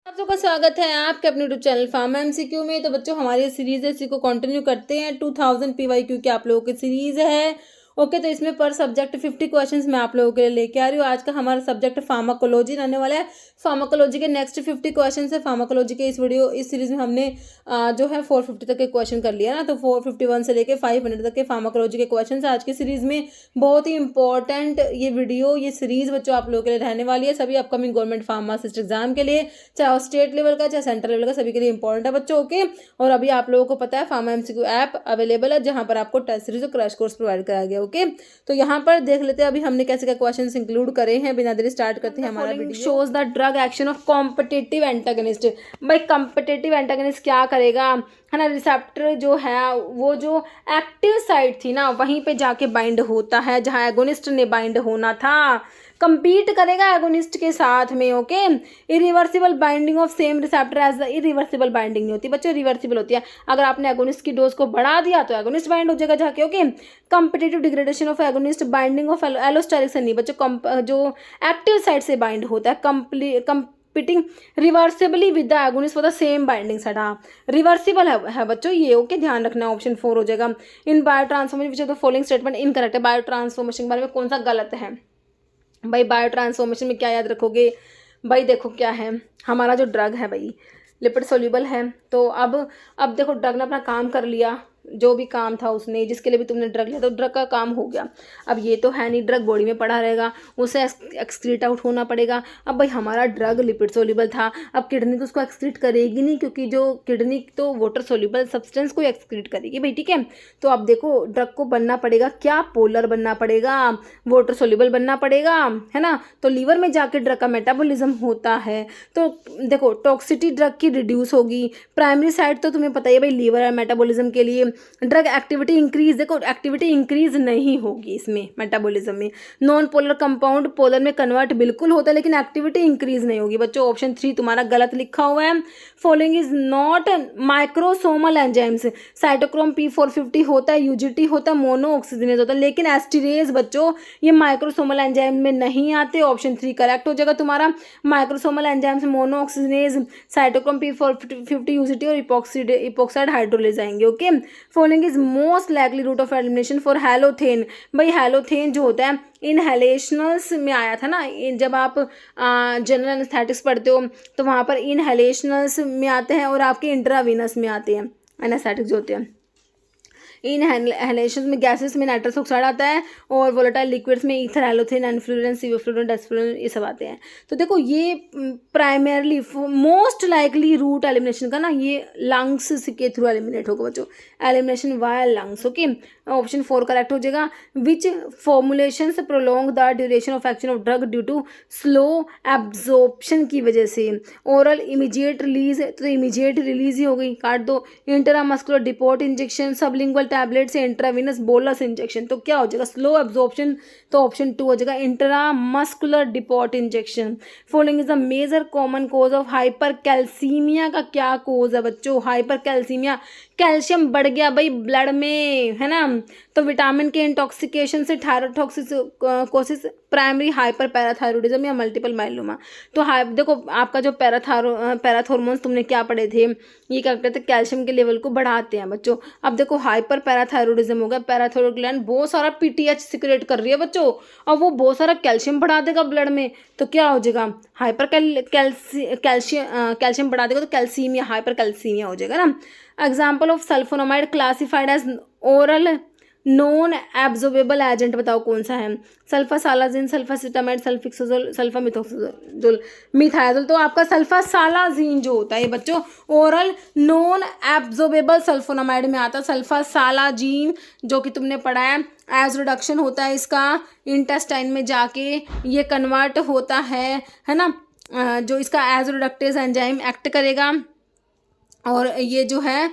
आप सबका स्वागत है आपके अपने यूट्यूब चैनल फार्मा एमसीक्यू में। तो बच्चों हमारी सीरीज है, इसी को कंटिन्यू करते हैं। 2000 पीवाईक्यू की आप लोगों की सीरीज है। ओके, तो इसमें पर सब्जेक्ट 50 क्वेश्चंस मैं आप लोगों के लिए लेके आ रही हूँ। आज का हमारा सब्जेक्ट फार्माकोलॉजी रहने वाला है। फार्माकोलॉजी के नेक्स्ट 50 क्वेश्चन है। फार्माकोलॉजी के इस सीरीज में हमने जो है 450 तक के क्वेश्चन कर लिया ना, तो 451 से लेके 500 तक के फार्माकोलॉजी के क्वेश्चन आज की सीरीज में। बहुत ही इंपॉर्टेंट ये सीरीज बच्चों आप लोगों के लिए रहने वाली है, सभी अपकमिंग गवर्नमेंट फार्मासिस्ट एग्जाम के लिए, चाहे स्टेट लेवल का चाहे सेंट्रल लेवल का, सभी के लिए इंपॉर्टेंट है बच्चों। ओके, और अभी आप लोगों को पता है फार्मा एमसीक्यू ऐप अवेलेबल है, जहां पर आपको टेस्ट सीरीज और क्रैश कोर्स प्रोवाइड कराया गया। ओके, तो यहाँ पर देख लेते हैं अभी हमने कैसे क्या क्वेश्चंस इंक्लूड करे हैं। बिना देरी स्टार्ट करते हैं हमारा video. Shows the drug action of competitive antagonist. भाई कॉम्पिटिटिव एंटागनिस्ट क्या करेगा, है ना, रिसेप्टर जो है वो जो एक्टिव साइट थी ना वहीं पे जाके बाइंड होता है जहाँ एगोनिस्ट ने बाइंड होना था, कंपीट करेगा एगोनिस्ट के साथ में। Okay, irreversible binding of same receptor as the irreversible binding नहीं होती बच्चों, रिवर्सिबल होती है। अगर आपने एगोनिस्ट की डोज को बढ़ा दिया तो एगोनिस्ट बाइंड हो जाएगा जाके। Okay, competitive degradation of agonist, binding of allosteric से नहीं बच्चों, जो एक्टिव साइड से बाइंड होता है, competing reversibly with the agonist for the same binding side. हाँ, रिवर्सिबल है बच्चों ये। ओके, ध्यान रखना, ऑप्शन 4 हो जाएगा। In biotransformation which of the following statement incorrect है। बायो ट्रांसफॉर्मेशन के बारे में कौन सा गलत है भाई? बायो ट्रांसफॉर्मेशन में क्या याद रखोगे भाई? देखो क्या है, हमारा जो ड्रग है भाई लिपिड सोल्यूबल है। तो अब देखो ड्रग ने अपना काम कर लिया, जो भी काम था उसने, जिसके लिए भी तुमने ड्रग लिया तो ड्रग का काम हो गया। अब ये तो है नहीं ड्रग बॉडी में पड़ा रहेगा, उसे एक्सक्रीट आउट होना पड़ेगा। अब भाई हमारा ड्रग लिपिड सोल्यूबल था, अब किडनी तो उसको एक्सक्रीट करेगी नहीं, क्योंकि जो किडनी तो वाटर सोल्यूबल सब्सटेंस को एक्सक्रीट करेगी भाई। ठीक है, तो अब देखो ड्रग को बनना पड़ेगा क्या, पोलर बनना पड़ेगा, वाटर सोल्यूबल बनना पड़ेगा, है ना। तो लीवर में जाके ड्रग का मेटाबॉलिज्म होता है। तो देखो टॉक्सिटी ड्रग की रिड्यूस होगी। प्राइमरी साइड तो तुम्हें पता ही है भाई, लीवर है मेटाबॉलिज्म के लिए। ड्रग एक्टिविटी इंक्रीज, देखो एक्टिविटी इंक्रीज नहीं होगी इसमें मेटाबॉलिज्म में। नॉन पोलर कंपाउंड पोलर में कन्वर्ट बिल्कुल होता है, लेकिन एक्टिविटी इंक्रीज नहीं होगी बच्चों। ऑप्शन 3 तुम्हारा गलत लिखा हुआ है। Following is not microsomal enzymes. Cytochrome P450 होता है, यूजीटी होता है, मोनो ऑक्सीजनेज होता है, लेकिन एस्टिरेज बच्चों ये माइक्रोसोमल एंजाइम में नहीं आते। ऑप्शन 3 करेक्ट हो जाएगा तुम्हारा। Microsomal enzymes mono oxygenase, cytochrome P450, UGT और इपोक्साइड हाइड्रोलेज आएंगे। Okay, following is most likely route of elimination for halothane. भाई हैलोथेन जो होता है इनहेलेशनल्स में आया था ना, जब आप जनरल एनेस्थेटिक्स पढ़ते हो तो वहाँ पर इनहेलेशनल्स में आते हैं और आपके इंट्रावीनस में आते हैं एनेस्थेटिक्स जो होते हैं। इनहेलेशन में गैसेस में नाइट्रस ऑक्साइड आता है, और वोलेटाइल लिक्विड्स में ether, halothane, enflurane, sevoflurane, desflurane ये सब आते हैं। तो देखो ये primarily most likely route elimination का ना ये लंग्स के थ्रू एलिमिनेट होगा बच्चों, elimination via lungs. Okay, option 4 correct हो जाएगा। Which formulations prolong the duration of action of drug due to slow absorption की वजह से। ओरल इमीडिएट रिलीज, तो इमीडिएट रिलीज ही हो गई, काट दो। Intramuscular depot injection, sublingual tablet से इंट्रावीनस बोलस इंजेक्शन, तो क्या हो जाएगा स्लो एब्जॉर्प्शन, तो ऑप्शन 2 हो जाएगा intramuscular depot injection. Following is the major common cause of hypercalcaemia. का क्या कोज है बच्चों? हाइपर कैल्सीमिया, कैल्शियम बढ़ गया भाई ब्लड में, है ना। तो विटामिन के इंटॉक्सिकेशन से थायरोटॉक्सिकोसिस, प्राइमरी हाइपर पैराथायरोडिज्म या मल्टीपल माइलोमा। तो देखो आपका जो पैराथॉर्मोन्स तुमने क्या पढ़े थे, ये क्या करते हैं, कैल्शियम के लेवल को बढ़ाते हैं बच्चों। अब देखो हाइपर पैराथायरोडिज्म हो गया, पैराथायरोइड ग्लैंड बहुत सारा पीटीएच सिक्रेट कर रही है बच्चों, और वो बहुत सारा कैल्शियम बढ़ा देगा ब्लड में, तो क्या हो जाएगा हाइपर कैल्शियम बढ़ा देगा तो कैल्सीमिया, हाइपर कैल्सीमिया हो जाएगा ना। Example of sulphonamide classified as oral non absorbable agent बताओ कौन सा है? सल्फासालाजिन, सल्फासिटामाइड, सल्फिक्सोजोल, सल्फामिथोक्सोजोल, मिथाइजोल। तो आपका सल्फासालाजिन जो होता है बच्चों ओरल नॉन एब्जॉर्बेबल सल्फोनामाइड में आता है। सल्फासालाजिन जो कि तुमने पढ़ा है, एज रिडक्शन होता है इसका इंटेस्टाइन में जाके, ये कन्वर्ट होता है ना, जो इसका एज रिडक्टेज एंजाइम एक्ट करेगा, और ये जो है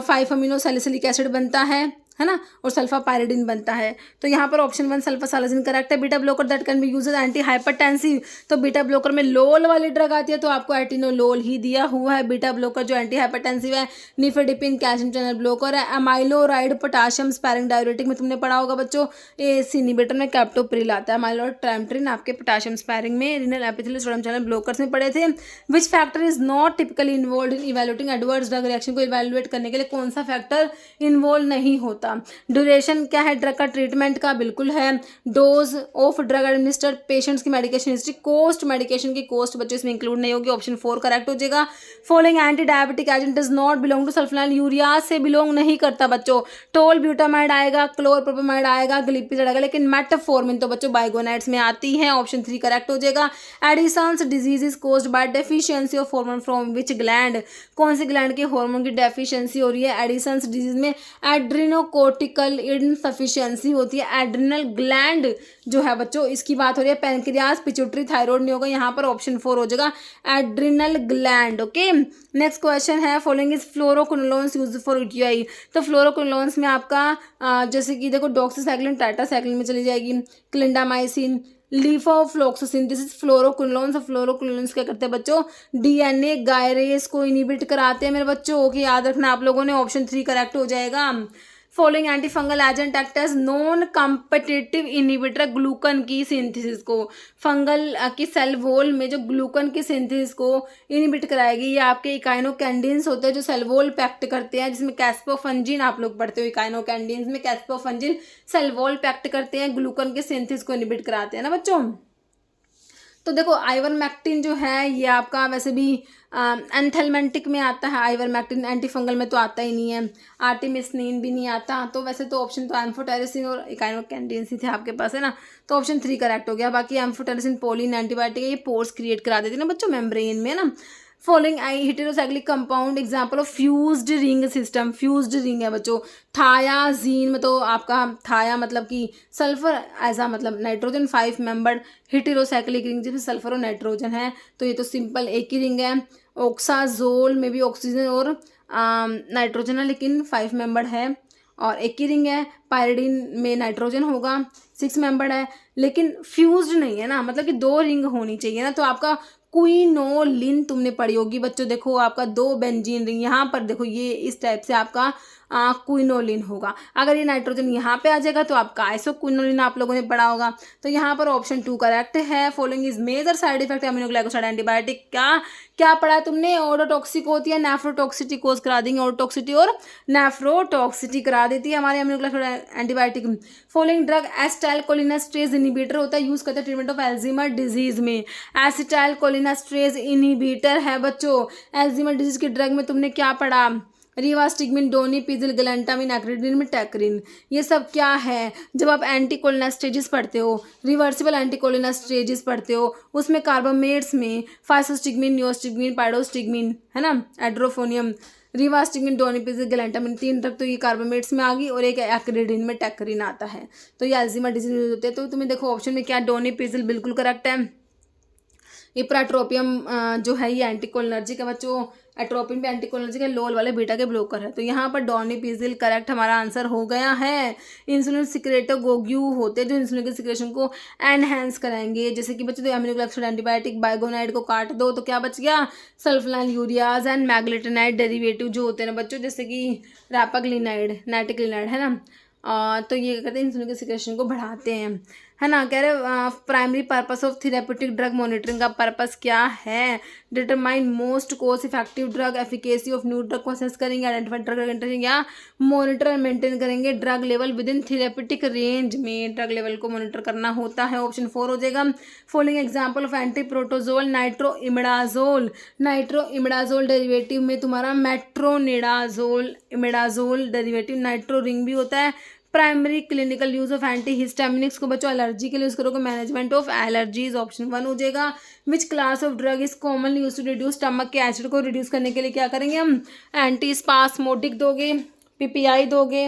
5 अमीनो सैलिसिलिक एसिड बनता है है ना, और सल्फापायरिडिन बनता है। तो यहाँ पर ऑप्शन 1 सल्फासालाजिन करेक्ट है। Beta blocker that can be used as anti hypertensive, तो बीटा ब्लॉकर में लोल वाली ड्रग आती है, तो आपको एटिनोलोल ही दिया हुआ है। बीटा ब्लॉकर जो एंटी हाइपरटेंसिव है, निफेडिपिन कैल्शियम चैनल ब्लॉकर है। अमाइलोराइड पोटाशियम स्पैरिंग डाययूरेटिक में तुमने पढ़ा होगा बच्चों, एसी इनहिबिटर में कैप्टोप्रिल आता है। अमाइलोराइड ट्राइमेट्रिन आपके पोटाशियम स्पैरिंग में, renal epithelial sodium channel blockers में पढ़े थे। Which factor is not typically involve in evaluating adverse drug reaction, को इवैल्यूएट करने के लिए कौन सा फैक्टर इन्वॉल्व नहीं होता। ड्यूरेशन क्या है ड्रग का ट्रीटमेंट का, बिल्कुल है। Dose of drug administered, patients की मेडिकेशन हिस्ट्री, कोस्ट मेडिकेशन की कोस्ट बच्चों इसमें इंक्लूड नहीं होगी, ऑप्शन 4 करेक्ट हो जाएगा। Following anti diabetic agent does not belong to sulphonylurea, से बिलोंग नहीं करता बच्चों। टोल ब्यूटामाइड आएगा, क्लोरप्रोपामाइड आएगा, ग्लिपिड आएगा, लेकिन मेटफॉर्मिन तो बच्चों बाइगोनाइड्स में आती है, ऑप्शन 3 करेक्ट हो जाएगा। Edison's disease is caused by deficiency of hormone from which gland, कौन सी ग्लैंड के हार्मोन की डेफिशिएंसी हो रही है। एडिसन्स डिजीज में एड्रिनोकोर्टिकल इनसफिशिएंसी होती है। एड्रिनल ग्लैंड जो है बच्चों इसकी बात हो रही है, पैनक्रियास, पिट्यूटरी, थायराइड नहीं होगा, यहाँ पर ऑप्शन 4 हो जाएगा adrenal gland. Okay, next question है following is fluoroquinolones used for UTI, तो फ्लोरोक्विनोलोन्स में आपका जैसे कि देखो डॉक्सीसाइक्लिन टाटासाइक्लिन में चली जाएगी, क्लिंडामाइसिन, लीफोफ्लोक्सासिन, दिस इज फ्लोरोक्विनोलोन्स। और फ्लोरोक्विनोलोन्स क्या करते हैं बच्चों, डीएनए गायरेज को इनहिबिट कराते हैं मेरे बच्चों। ओके, याद रखना आप लोगों ने, ऑप्शन 3 करेक्ट हो जाएगा। Following anti fungal agent act as non competitive inhibitor glucan की सिंथेसिस को, फंगल की सेल वॉल में जो ग्लूकन की सिंथेसिस को इनहिबिट कराएगी। ये आपके इकाइनोकैंडिन्स होते हैं जो सेल वॉल पे एक्ट करते हैं, जिसमें कैस्पोफंजिन आप लोग पढ़ते हो, इकाइनोकैंडिन्स में कैस्पोफंजिन सेल वॉल पे एक्ट करते हैं, ग्लूकन के सिंथेसिस को इनहिबिट कराते हैं ना बच्चों। तो देखो आइवरमेक्टिन जो है ये आपका वैसे भी एंथेलमेंटिक में आता है, आइवरमेक्टिन एंटी फंगल में तो आता ही नहीं है, आर्टिमिसनिन भी नहीं आता, तो वैसे तो ऑप्शन तो एम्फोटेरिसिन और इकाइनोकैंडिन्स ही थे आपके पास, है ना, तो ऑप्शन 3 करेक्ट हो गया। बाकी एम्फोटेरिसिन पोलिन एंटीबायोटिक है, ये पोर्स क्रिएट करा देती है ना बच्चों मेम्ब्रेन में, ना। Following heterocyclic compound example of fused ring system, fused ring है बच्चों, थायाजीन में तो आपका थाया मतलब कि सल्फर, ऐसा मतलब नाइट्रोजन 5 मेंबर्ड हेटेरोसाइक्लिक रिंग जिसमें सल्फर और नाइट्रोजन है, तो ये तो सिंपल एक ही रिंग है। ऑक्साजोल में भी ऑक्सीजन और नाइट्रोजन है लेकिन 5 मेंबर्ड है और एक ही रिंग है। पायरिडिन में नाइट्रोजन होगा, 6 मेंबर्ड है लेकिन फ्यूज्ड नहीं है ना, मतलब कि 2 रिंग होनी चाहिए ना। तो आपका क्विनोलिन तुमने पढ़ी होगी बच्चों, देखो आपका 2 बेंजीन रिंग, यहाँ पर देखो ये इस टाइप से आपका क्विनोलिन होगा। अगर ये नाइट्रोजन यहाँ पे आ जाएगा तो आपका आइसोक्विनोलिन आप लोगों ने पढ़ा होगा। तो यहाँ पर ऑप्शन 2 करेक्ट है। Following is major side effect aminoglycoside antibiotic, क्या पढ़ा तुमने, ऑडोटॉक्सिक होती है, नेफ्रोटॉक्सिटी कोज करा देंगे, ऑडोटॉक्सिटी और नेफ्रोटॉक्सिटी करा देती है हमारे aminoglycoside antibiotic. Following drug acetylcholinesterase inhibitor होता है, यूज करते हैं ट्रीटमेंट ऑफ एल्जीमर डिजीज में। एसिटाइलकोलिनेस्टेज इनहिबिटर है बच्चों, एल्जीमर डिजीज की ड्रग में तुमने क्या पढ़ा, रिवास्टिगमिन, डोनिपिजिल, गलेंटामिन, एक्रिडिन में टैक्रिन, ये सब क्या है। जब आप एंटीकोलिनेस्टेजेस पढ़ते हो, रिवर्सिबल एंटीकोलिनेस्टेजेस पढ़ते हो, उसमें कार्बामेट्स में फाइसोस्टिगमिन, नियोस्टिगमिन, पाइडोस्टिगमिन, है ना, एड्रोफोनियम, रिवास्टिगमिन, डोनिपिजिल, गलेंटामिन, 3 तक तो ये कार्बामेट्स में आ गई और एक एक्रिडिन में टैक्रिन आता है। तो ये अल्जीमर डिजीज होते हैं। तो तुम्हें देखो ऑप्शन में क्या, डोनिपिजिल बिल्कुल करेक्ट है। इप्राट्रोपियम जो है ये एंटीकोलिनर्जिक है बच्चों, एट्रोपिन भी एंटीकोलिनर्जिक है, लोल वाले बीटा के ब्लॉकर है। तो यहाँ पर डोनिपिजिल करेक्ट हमारा आंसर हो गया है। इंसुलिन सिक्रेटोगोग्यू होते हैं जो इंसुलिन के सिक्रेशन को एनहेंस कराएंगे, जैसे कि बच्चों एमिनोग्लाइकोसाइड एंटीबायोटिक, बाइगोनाइड को काट दो तो क्या बच गया, सल्फोनाइल यूरियाज एंड मैग्लेटेनाइड डेरिवेटिव जो होते हैं ना बच्चों, जैसे कि रैपाग्लिनाइड, नाइट्रिग्लिनाइड, है ना। तो ये कहते हैं इंसुलिन के सिक्रेशन को बढ़ाते हैं, है ना। कह रहे primary purpose of therapeutic drug monitoring का पर्पस क्या है, determine most cost effective drug efficacy of new drug को असेस करेंगे, आइडेंटिफाई ड्रग इंटरेक्शन या मॉनिटर एंड मेंटेन करेंगे drug level within therapeutic range में, ड्रग लेवल को monitor करना होता है। ऑप्शन 4 हो जाएगा। Following example of anti protozoal, nitroimidazole, nitroimidazole derivative में तुम्हारा metronidazole, imidazole derivative, nitro ring भी होता है। Primary clinical use of anti histaminics को बच्चों एलर्जी के लिए यूज करोगे, मैनेजमेंट ऑफ एलर्जीज, ऑप्शन 1 हो जाएगा। Which class of drug is commonly use to reduce stomach के एसिड को रिड्यूस करने के लिए क्या करेंगे हम, एंटी स्पास्मोडिक दोगे, पीपीआई दोगे,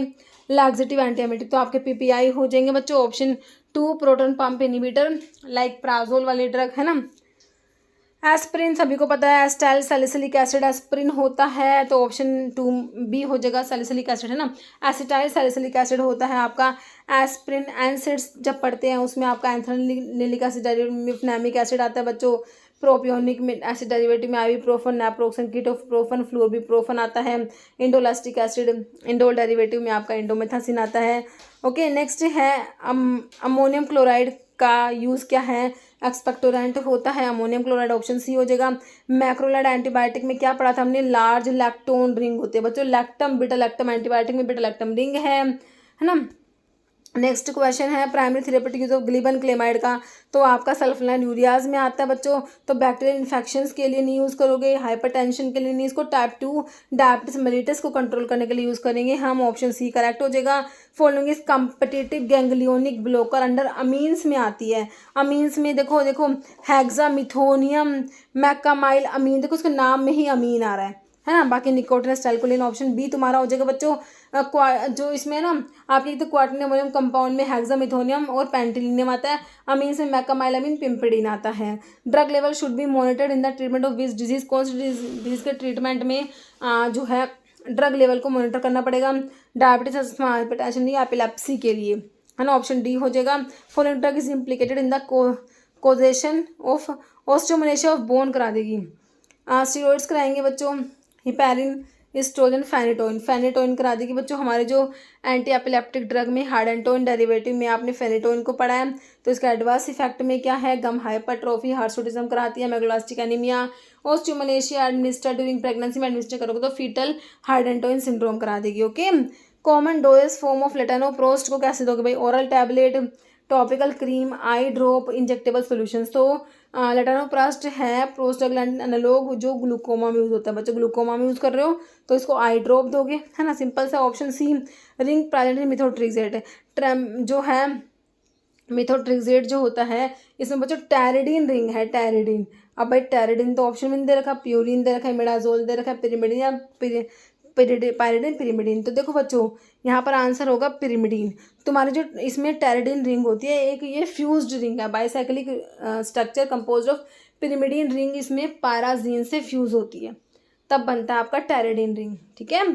लैक्सेटिव एंटीएमेटिक, तो आपके पीपीआई हो जाएंगे बच्चों। Option 2 proton pump inhibitor like prazole वाली ड्रग, है ना। एस्पिरिन सभी को पता है, एस्टाइल सैलिसिलिक एसिड एस्पिरिन होता है, तो ऑप्शन 2 बी हो जाएगा, सैलिसिलिक एसिड है ना। एसिटाइल सैलिसिलिक एसिड होता है आपका एस्पिरिन। एनसिड्स जब पढ़ते हैं उसमें आपका एंथ्रालिक एसिड डेरिवेटिव एसिड आता है बच्चों। प्रोपियोनिक एसिड डेरिवेटिव में आइबुप्रोफेन, नैप्रोक्सन, कीटोप्रोफेन, फ्लोरबिप्रोफेन आता है। इंडोलास्टिक एसिड इंडोल डेरिवेटिव में आपका इंडोमेथासिन आता है। ओके, नेक्स्ट है अमोनियम क्लोराइड का यूज़ क्या है, एक्सपेक्टोरेंट होता है अमोनियम क्लोराइड, ऑप्शन सी हो जाएगा। मैक्रोलाइड एंटीबायोटिक में क्या पढ़ा था हमने, लार्ज लैक्टोन रिंग होते हैं बच्चों, लैक्टम बीटा लैक्टम एंटीबायोटिक में बीटा लैक्टम रिंग है ना। नेक्स्ट क्वेश्चन है प्राइमरी थेरेपेटिक यूज ऑफ ग्लिबन-क्लेमाइड का, तो आपका सल्फोनाइल यूरियाज में आता है बच्चों, तो बैक्टीरियल इन्फेक्शंस के लिए नहीं यूज़ करोगे, हाइपरटेंशन के लिए नहीं, इसको टाइप 2 डायबिटीज मेलिटस को कंट्रोल करने के लिए यूज़ करेंगे हम, ऑप्शन सी करेक्ट हो जाएगा। Following is competitive ganglionic blocker under amines में आती है। अमीन्स में देखो हेक्सामिथोनियम मैकामाइल अमीन, देखो उसके नाम में ही अमीन आ रहा है ना। बाकी निकोटिनस टैल्कोलिन, ऑप्शन बी तुम्हारा हो जाएगा बच्चों। जो इसमें ना आपके तो क्वार्टरनियम अमोनियम कंपाउंड में हेक्सामिथोनियम और पेंटिलिनियम आता है, अमीन में मैकामाइलामिन पिम्पिडिन आता है। Drug level should be monitored in the treatment of which disease, कौन सी डिजीज के ट्रीटमेंट में जो है ड्रग लेवल को मॉनिटर करना पड़ेगा, डायबिटीज, अस्थमा, हाइपरटेंशन या एपिलेप्सी के लिए, है ना, ऑप्शन डी हो जाएगा। Following drug is implicated in the कोजेशन of osteomalacia of bone करा देगी। स्टीरॉइड्स कराएंगे बच्चों, हिपैरिन, एस्ट्रोजन, फेनेटोइन करा देगी बच्चों। हमारे जो एंटी एपिलेप्टिक ड्रग में हार्डेंटोइन डेरिवेटिव में आपने फेनेटोइन को पढ़ा है, तो इसका एडवर्स इफेक्ट में क्या है, गम हाइपरट्रोफी, हार्सुटिज्म कराती है, megaloblastic anaemia, osteomalacia administer during pregnancy में एडमिनिस्टर करोगे तो फीटल हार्डेंटोइन सिंड्रोम करा देगी। Okay, common dose form of latanoprost को कैसे दोगे भाई, oral tablet, topical cream, eye drop, injectable solutions. तो लेटानोप्रास्ट है प्रोस्टाग्लैंडिन एनालॉग जो ग्लूकोमा में यूज़ होता है बच्चों, ग्लूकोमा में यूज़ कर रहे हो तो इसको आई ड्रॉप दोगे, है ना, सिंपल सा। Option C ring present in methotrexate, जो है मिथोट्रिक्सेट जो होता है इसमें बच्चों टैरिडीन रिंग है, टैरिडीन। अब भाई टैरिडीन तो ऑप्शन में दे रखा, प्यूरिन दे रखा है, मिडाजोल दे रखा है, पिरिमिडिन या पायरिडिन, पिरिमिडिन। तो देखो बच्चों यहाँ पर आंसर होगा पिरिमिडिन। तुम्हारी जो इसमें टैरिडीन रिंग होती है एक, ये फ्यूज्ड रिंग है, bicyclic structure composed of pyrimidine ring, इसमें पायराजीन से फ्यूज होती है, तब बनता है आपका टैरिडीन रिंग, ठीक है।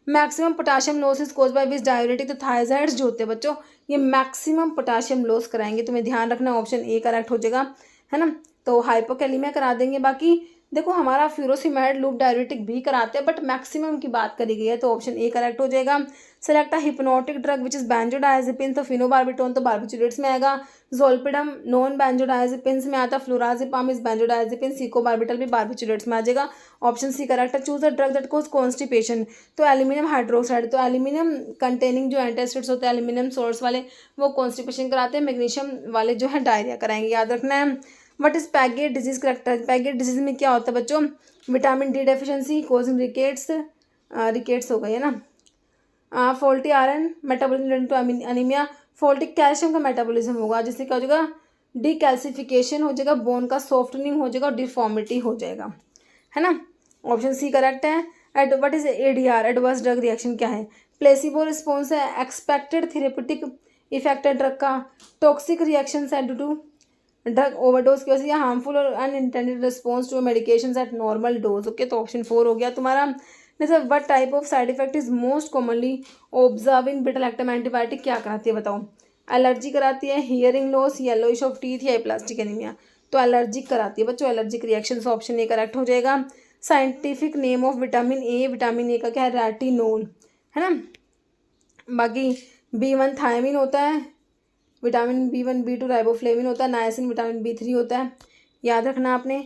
Maximum potassium loss is cause by which diuretic, तो थायराइड्स जो होते हैं बच्चों ये मैक्सिमम पोटाशियम लॉस कराएंगे, तुम्हें ध्यान रखना, ऑप्शन ए करेक्ट हो जाएगा, है ना। तो हाइपोकैलेमिया करा देंगे। बाकी देखो हमारा फ्यूरोसिमाइड लूप डाययूरेटिक भी कराते हैं बट मैक्सिमम की बात करी गई है, तो ऑप्शन ए करेक्ट हो जाएगा। Select a hypnotic drug which is benzodiazepine, तो फिनोबार्बिटोन तो बार्बिचुरेट्स में आएगा। जोल्पिडम नॉन बेंजोडायजेपिन्स में आता है, फ्लोराजिपाम इज बेंजोडायजेपिन, सीकोबार्बिटल भी बार्बिचुरेट्स में आ जाएगा, ऑप्शन सी करेक्ट है। Choose a drug that cause constipation, तो एल्यूमिनियम हाइड्रोक्साइड, तो एल्यूमिनियम कंटेनिंग जो एंटासिड्स होते हैं एल्यूमिनियम सोर्स वाले वो कॉन्स्टिपेशन कराते हैं, मैग्नीशियम वाले जो है डायरिया कराएंगे, याद रखना है। What is Paget disease character, Paget disease में क्या होता है बच्चों, vitamin D deficiency causing rickets हो गई है ना। Faulty iron metabolism to anaemia, faulty calcium का मेटाबॉलिज्म होगा जिससे क्या हो जाएगा, डीकैल्सिफिकेशन हो जाएगा, बोन का सॉफ्टनिंग हो जाएगा और डिफॉर्मिटी हो जाएगा, है ना, ऑप्शन सी करेक्ट है। What is ADR, adverse drug reaction क्या है, प्लेसिबो रिस्पॉन्स है, एक्सपेक्टेड थेरेपेटिक इफेक्ट है ड्रग का, टॉक्सिक रिएक्शन है ड्यू टू ड्रग ओवरडोज की वजह से, हार्मफुल और unintended response to medications at normal dose. Okay, तो ऑप्शन 4 हो गया तुम्हारा। जैसे what type of side effect is most commonly observe in beta lactam antibiotic, क्या कराती है बताओ, एलर्जी कराती है, hearing loss, yellowish of teeth या प्लास्टिक एनीमिया, तो एलर्जिक कराती है बच्चों, allergic reaction, option A correct हो जाएगा। Scientific name of vitamin A का क्या है, रेटिनोल, है ना। बाकी B1 थायमिन होता है, विटामिन B1 B2 राइबोफ्लेविन होता है, नायसिन विटामिन B3 होता है, याद रखना आपने।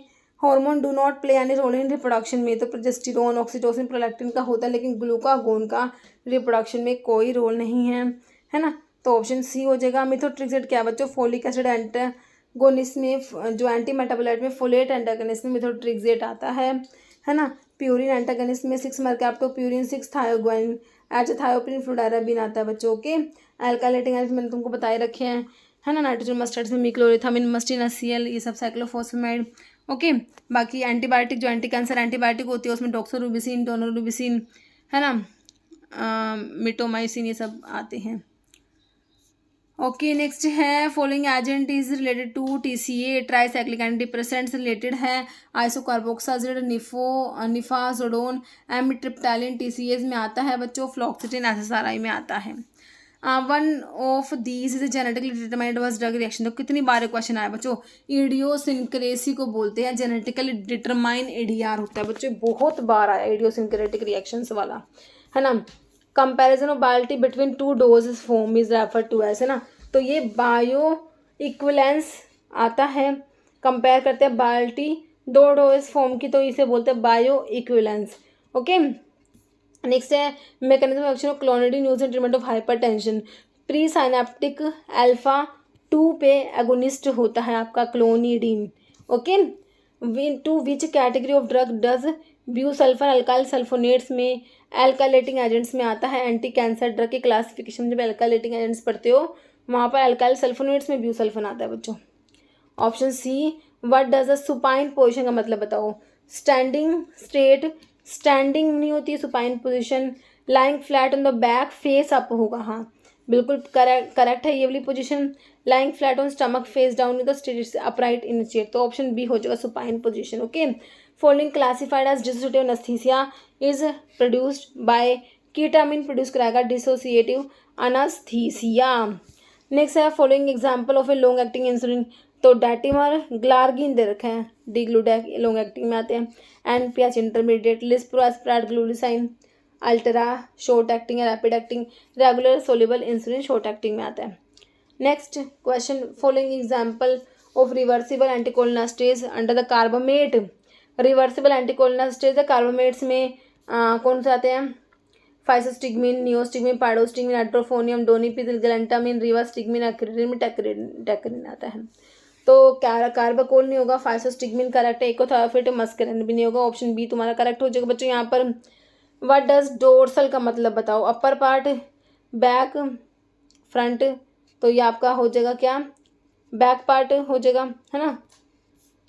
Hormone do not play any role in reproduction में, तो प्रोजेस्टेरोन, ऑक्सीटोसिन, प्रोलैक्टिन का होता है लेकिन ग्लूकागोन का रिप्रोडक्शन में कोई रोल नहीं है ना, तो ऑप्शन सी हो जाएगा। मिथोट्रिक्सेट क्या बच्चों, फोलिक एसिड एंटागोनिस्ट में जो एंटी मेटाबोलाइट में फोलेट एंटागोनिस्ट में मिथोट्रिक्सेट आता है ना। प्यूरिन एंटागोनिस्ट में 6 मर्कैप्टो प्यूरिन, 6 थायोग्वाइन, एचाथायोप्रिन, फ्लुडाराबिन आता है बच्चों। ओके, अल्काइलेटिंग एजेंट मैंने तुमको बताए रखे हैं, है ना, नाइट्रोजन मस्टर्ड में मिक्लोरिथामिन, मस्टिन, HCl, ये सब साइक्लोफॉस्फेमाइड। ओके, बाकी एंटीबायोटिक जो एंटी कैंसर एंटीबायोटिक होती है उसमें डॉक्सोरुबिसिन, टोनोरुबिसिन, है ना, मिटोमाइसिन, ये सब आते हैं। ओके नेक्स्ट है following agent is related to TCA tricyclic antidepressant से रिलेटेड है आइसोकार्बोक्साजिड निफाजोडोन एमिट्रिप्टालिन TCAs में आता है बच्चों फ्लॉक्सिटिन SSRI में आता है one of these is genetically determined was drug reaction तो कितनी बार क्वेश्चन आया बच्चों इडियोसिंक्रेसी को बोलते हैं जेनेटिकली डिटरमाइन ADR होता है बच्चों बहुत बार आया इडियोसिंक्रेटिक रिएक्शंस वाला है ना comparison of bioavailability between two doses form is refer to ऐसे ना तो ये बायो इक्विलेंस आता है कंपेयर करते हैं बायोलिटी दो डोजेस फॉर्म की तो इसे बोलते हैं बायो इक्विलेंस ओके नेक्स्ट है mechanism of action of clonidine use in treatment of hypertension presynaptic alpha 2 पे एगोनिस्ट होता है आपका clonidine okay to which category of drug does busulfan alkyl sulphonates में एल्कालेटिंग एजेंट्स में आता है anti cancer drug की क्लासिफिकेशन जब एल्कालेटिंग एजेंट्स पढ़ते हो वहाँ पर अल्काइल सल्फोनेट्स में ब्यूसल्फन आता है बच्चों option C what does a supine position का मतलब बताओ स्टैंडिंग स्ट्रेट स्टैंडिंग नहीं होती है supine position lying flat on the back face up होगा हाँ बिल्कुल करेक्ट है ये वाली position lying flat on stomach face down with the straight upright in chair तो ऑप्शन बी हो जाएगा supine position okay following classified as dissociative anaesthesia is produced by ketamine produce कराएगा डिसोसिएटिव एनेस्थीसिया नेक्स्ट है following example of a long acting insulin तो डैटिमर ग्लार्गिन दे रखे हैं डिग्लूडैक long acting में आते हैं NPH intermediate lispro aspart glulisine ultra short acting या rapid acting regular soluble insulin short acting में आता है next question following example of reversible anticholinesterase under the carbamate reversible anticholinesterase है कार्बामेट्स में कौन से आते हैं फाइसोस्टिग्मिन नियोस्टिग्मिन पाइडोस्टिग्मिन एट्रोफोनियम डोनिपिजिल गैलेंटामिन रिवास्टिग्मिन एक्रिन टैक्रिन आता है तो कार्बाकोल नहीं होगा फाइसोस्टिग्मिन करेक्ट है एकोथायोफिट मस्करिन भी नहीं होगा ऑप्शन बी तुम्हारा करेक्ट हो जाएगा बच्चों यहाँ पर व्हाट डज डोर्सल का मतलब बताओ अपर पार्ट बैक फ्रंट तो ये आपका हो जाएगा क्या बैक पार्ट हो जाएगा है ना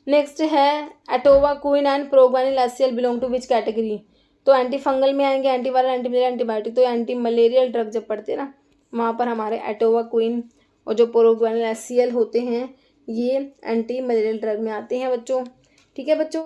नेक्स्ट है atovaquone and proguanil HCl belong to which category तो एंटी फंगल में आएंगे एंटीवायरल एंटीमलेरियल एंटीबायोटिक तो एंटी मलेरियल ड्रग जब पढ़ते हैं ना वहाँ पर हमारे एटोवाक्विन और जो प्रोग्वानिल HCl होते हैं ये एंटी मलेरियल ड्रग में आते हैं बच्चों ठीक है बच्चों।